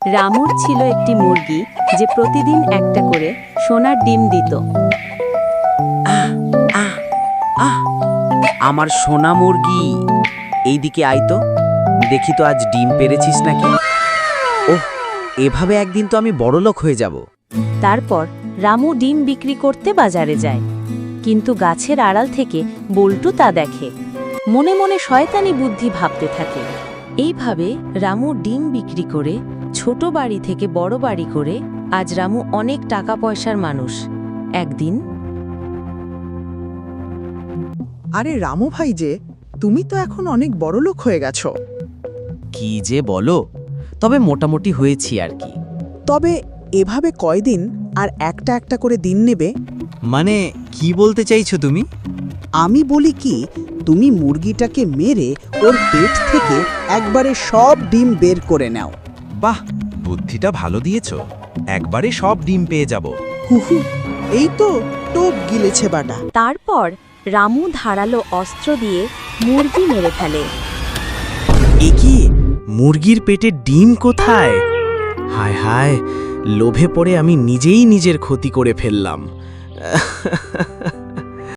রামুর ছিল একটি মুরগি যে প্রতিদিন একটা করে সোনার ডিম দিত। আমার সোনা মুরগি, এইদিকে আয় তো, দেখি তো আজ ডিম পেড়েছিস নাকি। ওহ, এভাবে একদিন তো আমি বড়লোক হয়ে যাব। তারপর রামু ডিম বিক্রি করতে বাজারে যায়, কিন্তু গাছের আড়াল থেকে বল্টু তা দেখে। মনে মনে শয়তানি বুদ্ধি ভাবতে থাকে। এইভাবে রামু ডিম বিক্রি করে ছোট বাড়ি থেকে বড় বাড়ি করে আজ রামু অনেক টাকা পয়সার মানুষ। একদিন আরে রামু ভাই, যে তুমি তো এখন অনেক বড় লোক হয়ে গেছো। কি যে বলো, তবে মোটামুটি হয়েছি আর কি। তবে এভাবে কয়দিন আর একটা একটা করে দিন নেবে? মানে কি বলতে চাইছো তুমি? আমি বলি কি, তুমি মুরগিটাকে মেরে ওর পেট থেকে একবারে সব ডিম বের করে নাও। বাহ, বুদ্ধিটা ভালো দিয়েছো। একবারে সব ডিম পেয়ে যাব। হুহু, এই তো টোপ গিলেছে বাটা। তারপর রামু ধারালো অস্ত্র দিয়ে মুরগি মেরে ফেলে। এ কি, মুরগির পেটে ডিম কোথায়? হায় হায়, লোভে পড়ে আমি নিজেই নিজের ক্ষতি করে ফেললাম।